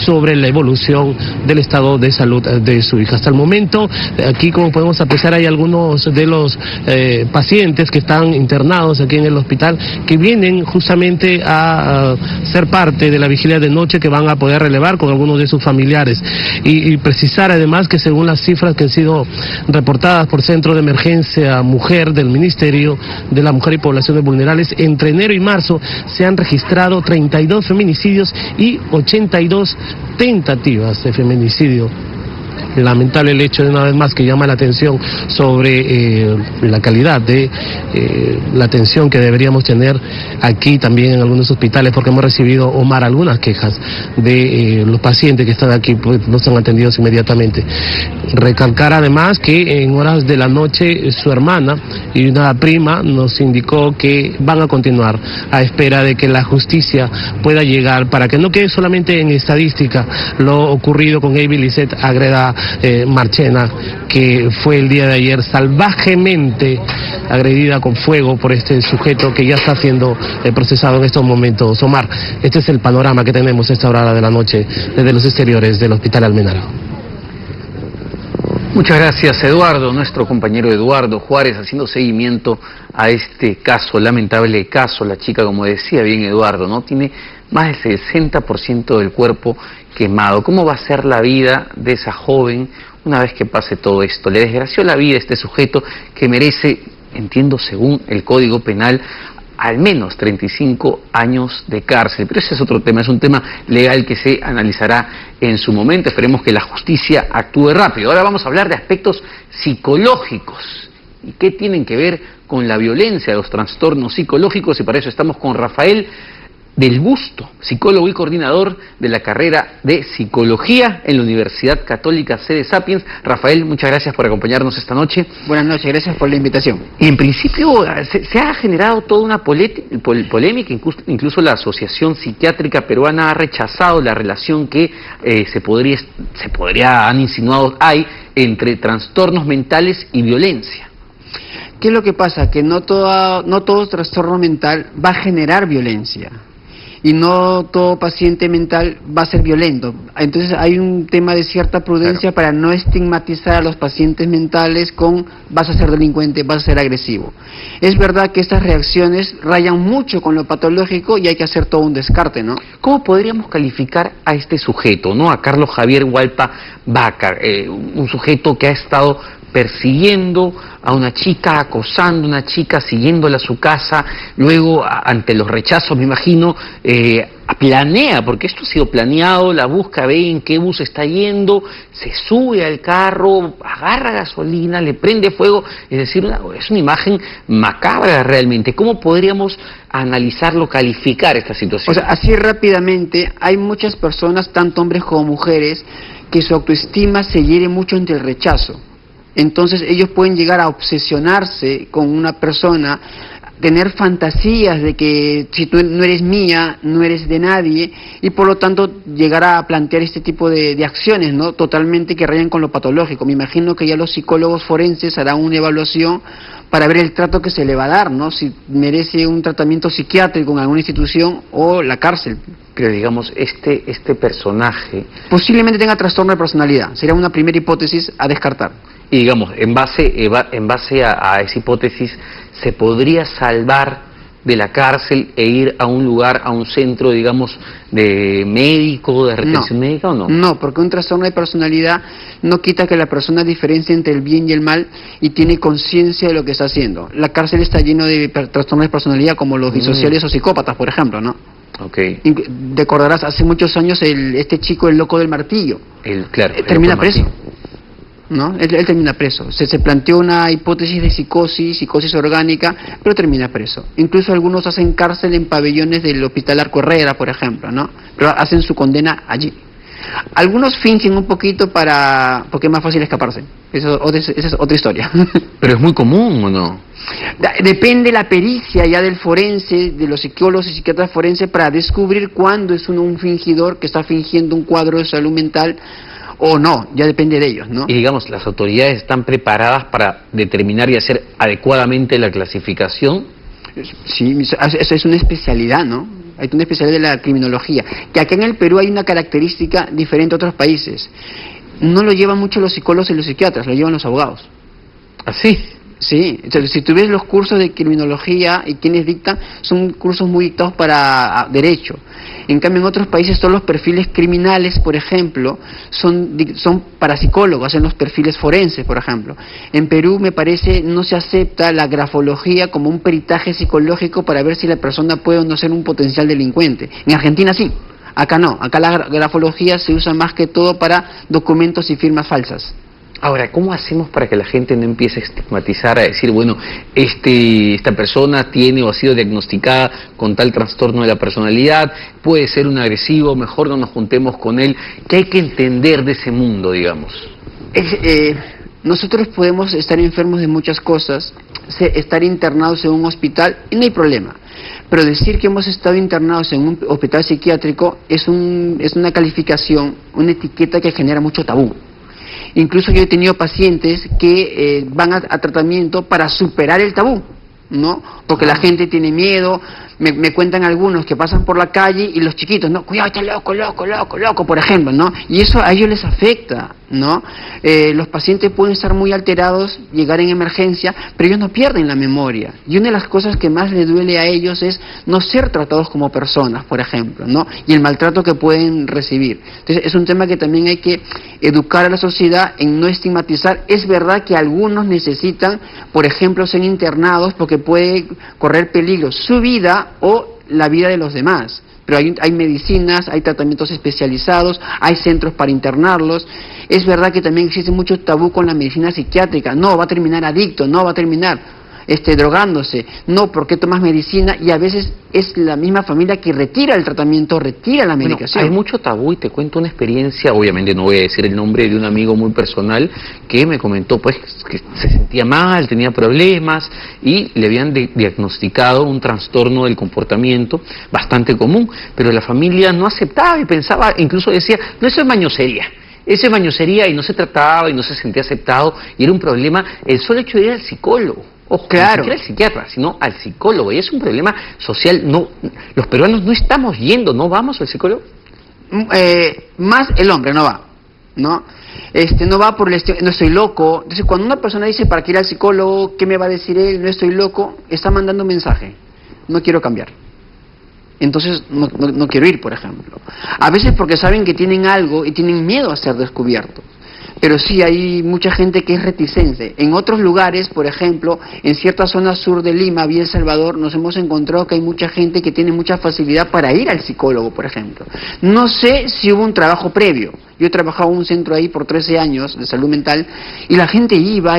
sobre la evolución del estado de salud de su hija. Hasta el momento, aquí como podemos apreciar, hay algunos de los pacientes que están internados aquí en el hospital que vienen justamente a ser parte de la vigilia de noche que van a poder relevar con algunos de sus familiares y precisar además que según las cifras que han sido reportadas por Centro de Emergencia Mujer del Ministerio de la Mujer y Poblaciones Vulnerables, entre enero y marzo se han registrado 32 feminicidios y 82 tentativas de feminicidio. Lamentable el hecho, de una vez más, que llama la atención sobre la calidad de la atención que deberíamos tener aquí también en algunos hospitales, porque hemos recibido, Omar, algunas quejas de los pacientes que están aquí, pues no están atendidos inmediatamente. Recalcar además que en horas de la noche su hermana y una prima nos indicó que van a continuar a espera de que la justicia pueda llegar para que no quede solamente en estadística lo ocurrido con Avi Lisset Agreda Marchena, que fue el día de ayer salvajemente agredida con fuego por este sujeto que ya está siendo procesado en estos momentos. Omar, este es el panorama que tenemos a esta hora de la noche desde los exteriores del Hospital Almenara. Muchas gracias, Eduardo, nuestro compañero Eduardo Juárez, haciendo seguimiento a este caso, lamentable caso. La chica, como decía bien Eduardo, ¿no? Tiene más del 60% del cuerpo quemado. ¿Cómo va a ser la vida de esa joven una vez que pase todo esto? Le desgració la vida a este sujeto que merece, entiendo según el Código Penal, al menos 35 años de cárcel. Pero ese es otro tema, es un tema legal que se analizará en su momento. Esperemos que la justicia actúe rápido. Ahora vamos a hablar de aspectos psicológicos. ¿Y qué tienen que ver con la violencia, los trastornos psicológicos? Y para eso estamos con Rafael del Busto, psicólogo y coordinador de la carrera de Psicología en la Universidad Católica Sede Sapiens. Rafael, muchas gracias por acompañarnos esta noche. Buenas noches, gracias por la invitación. Y en principio se ha generado toda una polémica, incluso la Asociación Psiquiátrica Peruana ha rechazado la relación que han insinuado hay entre trastornos mentales y violencia. ¿Qué es lo que pasa? Que no todo trastorno mental va a generar violencia. Y no todo paciente mental va a ser violento. Entonces hay un tema de cierta prudencia, claro, para no estigmatizar a los pacientes mentales con vas a ser delincuente, vas a ser agresivo. Es verdad que estas reacciones rayan mucho con lo patológico y hay que hacer todo un descarte, ¿no? ¿Cómo podríamos calificar a este sujeto, ¿no? A Carlos Javier Hualpa Vaca, un sujeto que ha estado persiguiendo a una chica, acosando a una chica, siguiéndola a su casa, luego ante los rechazos, me imagino, planea, porque esto ha sido planeado, la busca, ve en qué bus está yendo, se sube al carro, agarra gasolina, le prende fuego, es decir, es una imagen macabra realmente. ¿Cómo podríamos analizarlo, calificar esta situación? O sea, así rápidamente, hay muchas personas, tanto hombres como mujeres, que su autoestima se hiere mucho ante el rechazo. Entonces ellos pueden llegar a obsesionarse con una persona, tener fantasías de que si tú no eres mía, no eres de nadie, y por lo tanto llegar a plantear este tipo de acciones, ¿no? Totalmente que rayan con lo patológico. Me imagino que ya los psicólogos forenses harán una evaluación para ver el trato que se le va a dar, ¿no? Si merece un tratamiento psiquiátrico en alguna institución o la cárcel. Pero digamos, este personaje posiblemente tenga trastorno de personalidad. Sería una primera hipótesis a descartar. Y digamos, en base a esa hipótesis, ¿se podría salvar de la cárcel e ir a un lugar, a un centro, digamos, de médico, de retención médica o no? No, porque un trastorno de personalidad no quita que la persona diferencie entre el bien y el mal y tiene conciencia de lo que está haciendo. La cárcel está llena de trastornos de personalidad como los disociales o psicópatas, por ejemplo, ¿no? Okay. Recordarás, hace muchos años este chico, el loco del martillo, termina preso. ¿No? Él termina preso. Se planteó una hipótesis de psicosis orgánica, pero termina preso. Incluso algunos hacen cárcel en pabellones del Hospital Arco Herrera, por ejemplo, ¿no? Pero hacen su condena allí. Algunos fingen un poquito porque es más fácil escaparse. Esa es otra historia. Pero es muy común, ¿o no? Depende la pericia ya del forense, de los psicólogos y psiquiatras forenses, para descubrir cuándo es un fingidor que está fingiendo un cuadro de salud mental o no, ya depende de ellos, ¿no? Y digamos, ¿las autoridades están preparadas para determinar y hacer adecuadamente la clasificación? Sí, eso es una especialidad, ¿no? Hay una especialidad de la criminología, que acá en el Perú hay una característica diferente a otros países. No lo llevan mucho los psicólogos y los psiquiatras, lo llevan los abogados. ¿Así? Sí, entonces, si tú ves los cursos de criminología y quienes dictan, son cursos muy dictados para derecho. En cambio, en otros países todos los perfiles criminales, por ejemplo, son para psicólogos, hacen los perfiles forenses, por ejemplo. En Perú, me parece, no se acepta la grafología como un peritaje psicológico para ver si la persona puede o no ser un potencial delincuente. En Argentina sí, acá no. Acá la grafología se usa más que todo para documentos y firmas falsas. Ahora, ¿cómo hacemos para que la gente no empiece a estigmatizar, a decir, bueno, esta persona tiene o ha sido diagnosticada con tal trastorno de la personalidad, puede ser un agresivo, mejor no nos juntemos con él? ¿Qué hay que entender de ese mundo, digamos? Nosotros podemos estar enfermos de muchas cosas, estar internados en un hospital y no hay problema. Pero decir que hemos estado internados en un hospital psiquiátrico es una calificación, una etiqueta que genera mucho tabú. Incluso yo he tenido pacientes que van a tratamiento para superar el tabú, ¿no? Porque la gente tiene miedo. Me cuentan algunos que pasan por la calle y los chiquitos, no, cuidado, está loco, por ejemplo, ¿no? Y eso a ellos les afecta, ¿no? Los pacientes pueden estar muy alterados, llegar en emergencia, pero ellos no pierden la memoria. Y una de las cosas que más les duele a ellos es no ser tratados como personas, por ejemplo, ¿no? Y el maltrato que pueden recibir. Entonces, es un tema que también hay que educar a la sociedad en no estigmatizar. Es verdad que algunos necesitan, por ejemplo, ser internados porque puede correr peligro su vida o la vida de los demás, pero hay medicinas, hay tratamientos especializados, hay centros para internarlos. Es verdad que también existe mucho tabú con la medicina psiquiátrica. No, va a terminar adicto, no va a terminar drogándose, no, porque tomas medicina, y a veces es la misma familia que retira el tratamiento, retira la medicación. Hay mucho tabú, y te cuento una experiencia, obviamente no voy a decir el nombre, de un amigo muy personal que me comentó pues que se sentía mal, tenía problemas y le habían diagnosticado un trastorno del comportamiento bastante común, pero la familia no aceptaba y pensaba, incluso decía, no, eso es mañosería. Eso es mañosería, y no se trataba y no se sentía aceptado, y era un problema el solo hecho de ir al psicólogo. Ojo, claro. Ni siquiera al psiquiatra, sino al psicólogo, y es un problema social. No, los peruanos no estamos yendo, no vamos al psicólogo. Más el hombre no va, ¿no? No va por el estilo, no estoy loco. Entonces, cuando una persona dice, ¿para qué ir al psicólogo? ¿Qué me va a decir él? No estoy loco. Está mandando un mensaje, no quiero cambiar. Entonces no quiero ir, por ejemplo. A veces porque saben que tienen algo y tienen miedo a ser descubiertos. Pero sí hay mucha gente que es reticente. En otros lugares, por ejemplo, en cierta zona sur de Lima, vía El Salvador, nos hemos encontrado que hay mucha gente que tiene mucha facilidad para ir al psicólogo, por ejemplo. No sé si hubo un trabajo previo. Yo he trabajado en un centro ahí por 13 años de salud mental y la gente iba.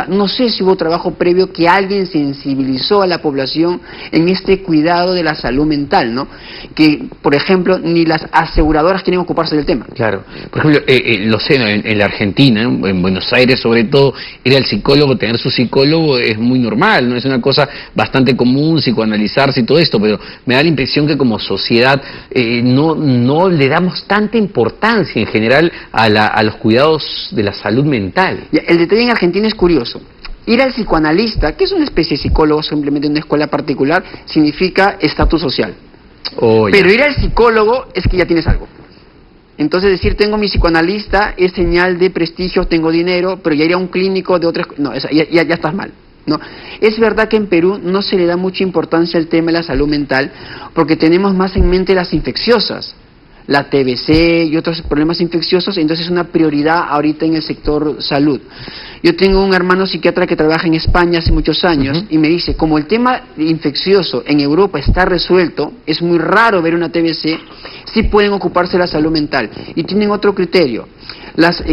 No sé si hubo trabajo previo que alguien sensibilizó a la población en este cuidado de la salud mental, ¿no? Que, por ejemplo, ni las aseguradoras quieren ocuparse del tema. Claro. Por ejemplo, lo sé, en la Argentina, en Buenos Aires sobre todo, ir al psicólogo, tener su psicólogo es muy normal, ¿no? Es una cosa bastante común, psicoanalizarse y todo esto, pero me da la impresión que como sociedad no le damos tanta importancia en general a los cuidados de la salud mental. El detalle en Argentina es curioso. Ir al psicoanalista, que es una especie de psicólogo simplemente en una escuela particular, significa estatus social. Pero ir al psicólogo es que ya tienes algo. Entonces decir tengo mi psicoanalista es señal de prestigio, tengo dinero, pero ya ir a un clínico de otras... No, ya estás mal, ¿no? Es verdad que en Perú no se le da mucha importancia al tema de la salud mental porque tenemos más en mente las infecciosas, la TBC y otros problemas infecciosos, entonces es una prioridad ahorita en el sector salud. Yo tengo un hermano psiquiatra que trabaja en España hace muchos años y me dice, como el tema infeccioso en Europa está resuelto, es muy raro ver una TBC, sí pueden ocuparse de la salud mental. Y tienen otro criterio.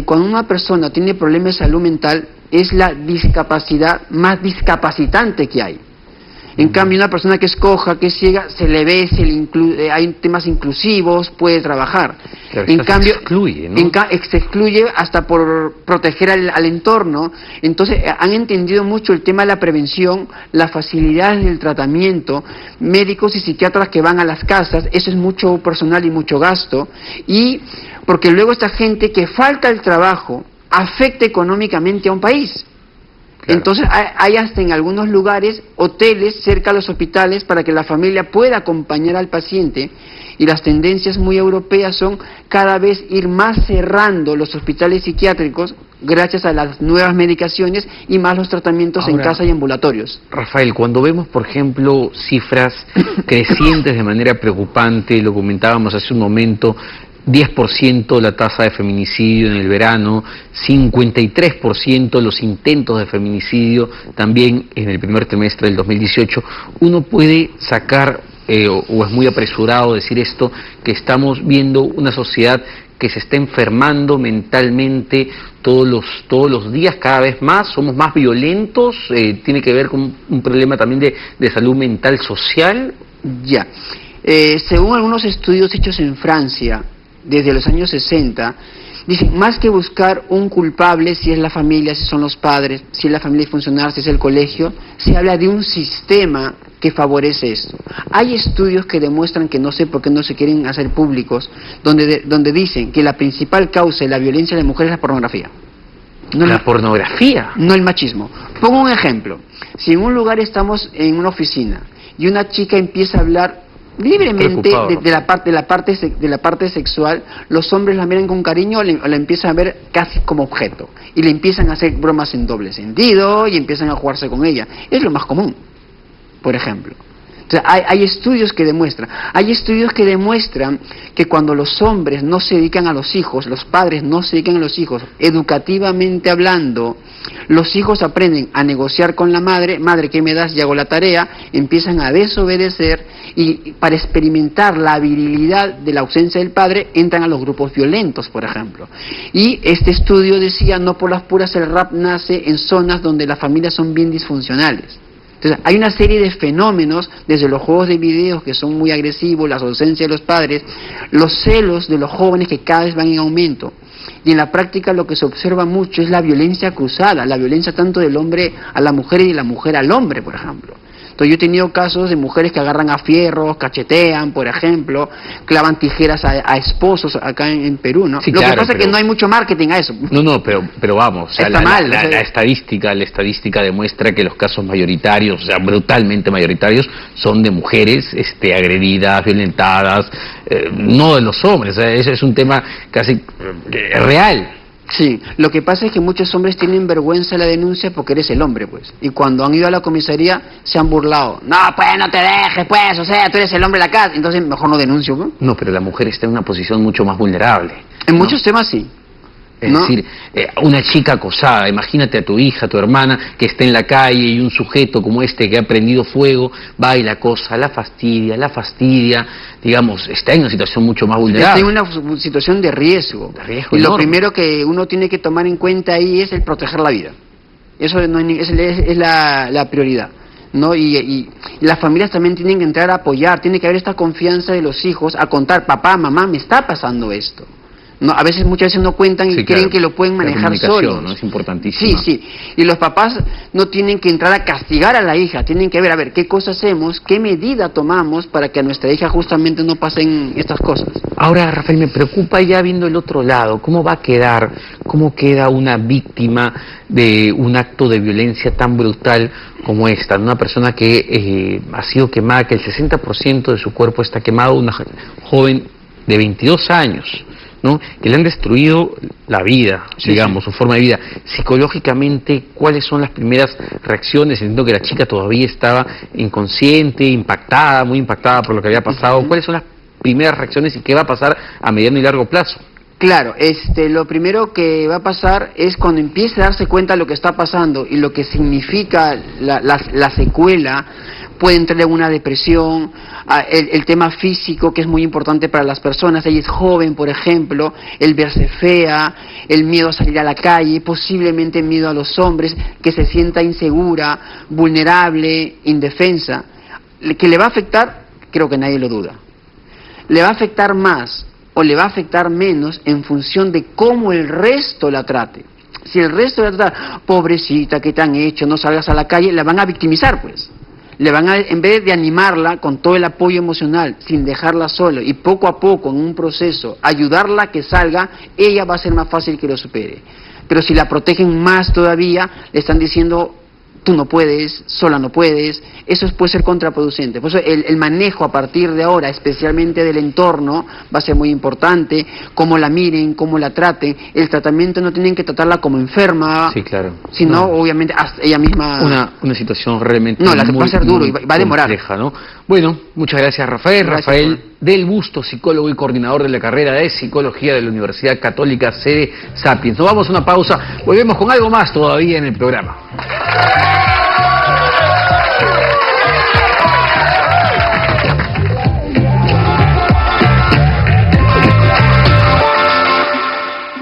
Cuando una persona tiene problemas de salud mental, es la discapacidad más discapacitante que hay. En cambio, una persona que es coja, que es ciega, se le ve, hay temas inclusivos, puede trabajar. Claro, en cambio, se excluye, ¿no? Se excluye hasta por proteger al entorno. Entonces, han entendido mucho el tema de la prevención, las facilidades del tratamiento, médicos y psiquiatras que van a las casas, eso es mucho personal y mucho gasto, y porque luego esta gente que falta el trabajo afecta económicamente a un país. Entonces hay hasta en algunos lugares hoteles cerca de los hospitales para que la familia pueda acompañar al paciente, y las tendencias muy europeas son cada vez ir más cerrando los hospitales psiquiátricos gracias a las nuevas medicaciones y más los tratamientos en casa y ambulatorios. Rafael, cuando vemos, por ejemplo, cifras crecientes de manera preocupante, lo comentábamos hace un momento, 10% la tasa de feminicidio en el verano, 53% los intentos de feminicidio también en el primer trimestre del 2018, uno puede sacar, o es muy apresurado decir esto, que estamos viendo una sociedad que se está enfermando mentalmente todos los días, cada vez más, somos más violentos, tiene que ver con un problema también de salud mental social. Ya, según algunos estudios hechos en Francia, desde los años 60, dicen, más que buscar un culpable, si es la familia, si son los padres, si es la familia disfuncional, si es el colegio, se habla de un sistema que favorece esto. Hay estudios que demuestran, que no sé por qué no se quieren hacer públicos, donde dicen que la principal causa de la violencia de las mujeres es la pornografía. No la pornografía. No el machismo. Pongo un ejemplo. Si en un lugar estamos en una oficina y una chica empieza a hablar libremente de la parte sexual, los hombres la miran con cariño, la empiezan a ver casi como objeto y le empiezan a hacer bromas en doble sentido y empiezan a jugarse con ella. Es lo más común, por ejemplo. O sea, hay estudios que demuestran que cuando los hombres no se dedican a los hijos, los padres no se dedican a los hijos, educativamente hablando, los hijos aprenden a negociar con la madre, ¿qué me das? Y hago la tarea, empiezan a desobedecer, y para experimentar la virilidad de la ausencia del padre, entran a los grupos violentos, por ejemplo. Y este estudio decía, no por las puras, el rap nace en zonas donde las familias son bien disfuncionales. Entonces, hay una serie de fenómenos, desde los juegos de videos que son muy agresivos, la ausencia de los padres, los celos de los jóvenes que cada vez van en aumento. Y en la práctica lo que se observa mucho es la violencia cruzada, la violencia tanto del hombre a la mujer y de la mujer al hombre, por ejemplo. Entonces yo he tenido casos de mujeres que agarran a fierros, cachetean, por ejemplo, clavan tijeras a esposos acá en Perú, ¿no? Sí, lo claro, que pasa es que no hay mucho marketing a eso. No, pero vamos, está mal. La estadística demuestra que los casos mayoritarios, o sea, brutalmente mayoritarios, son de mujeres agredidas, violentadas, no de los hombres. O sea, ese es un tema casi real. Sí, lo que pasa es que muchos hombres tienen vergüenza de la denuncia porque eres el hombre, pues. Y cuando han ido a la comisaría se han burlado. No, pues no te dejes, pues, o sea, tú eres el hombre de la casa. Entonces mejor no denuncio, ¿no? No, pero la mujer está en una posición mucho más vulnerable. En muchos temas sí. Es decir, una chica acosada, imagínate a tu hija, tu hermana, que está en la calle y un sujeto como este que ha prendido fuego, va y la acosa, la fastidia, digamos, está en una situación mucho más vulnerable. Está en una situación de riesgo. Y enorme. Lo primero que uno tiene que tomar en cuenta ahí es el proteger la vida. Eso no es la prioridad, ¿no? Y las familias también tienen que entrar a apoyar, tiene que haber esta confianza de los hijos a contar, papá, mamá, me está pasando esto. No, muchas veces no cuentan y creen que lo pueden manejar solos. ¿No? Es importantísimo. Sí. Y los papás no tienen que entrar a castigar a la hija, tienen que ver, a ver, qué cosa hacemos, qué medida tomamos para que a nuestra hija justamente no pasen estas cosas. Ahora, Rafael, me preocupa ya viendo el otro lado, cómo queda una víctima de un acto de violencia tan brutal como esta, una persona que ha sido quemada, que el 60% de su cuerpo está quemado, una joven de 22 años. ¿No? Que le han destruido la vida, digamos, su forma de vida. Psicológicamente, ¿cuáles son las primeras reacciones? Entiendo que la chica todavía estaba inconsciente, impactada, muy impactada por lo que había pasado. ¿Cuáles son las primeras reacciones y qué va a pasar a mediano y largo plazo? Claro, lo primero que va a pasar es cuando empiece a darse cuenta de lo que está pasando y lo que significa la secuela. Puede entrar en una depresión, el tema físico, que es muy importante para las personas. Ella es joven, por ejemplo, el verse fea, el miedo a salir a la calle, posiblemente miedo a los hombres, que se sienta insegura, vulnerable, indefensa. Que le va a afectar, creo que nadie lo duda. Le va a afectar más o le va a afectar menos en función de cómo el resto la trate. Si el resto la trata, pobrecita, ¿qué te han hecho? No salgas a la calle, la van a victimizar, pues. Le van a, en vez de animarla con todo el apoyo emocional, sin dejarla sola y poco a poco en un proceso ayudarla a que salga, ella va a ser más fácil que lo supere. pero si la protegen más todavía, le están diciendo, tú no puedes, sola no puedes. Eso puede ser contraproducente. Por eso el manejo a partir de ahora, especialmente del entorno, va a ser muy importante. Cómo la miren, cómo la traten. El tratamiento no tienen que tratarla como enferma. Sí, claro. Sino, obviamente, hasta ella misma... Una situación realmente no, va a ser duro y va a demorar. Compleja, ¿no? Bueno, muchas gracias, Rafael. Gracias, Rafael del Busto, psicólogo y coordinador de la carrera de Psicología de la Universidad Católica sede Sapiens. Nos vamos a una pausa. Volvemos con algo más todavía en el programa.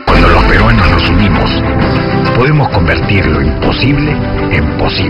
Cuando los peruanos nos unimos, podemos convertir lo imposible en posible.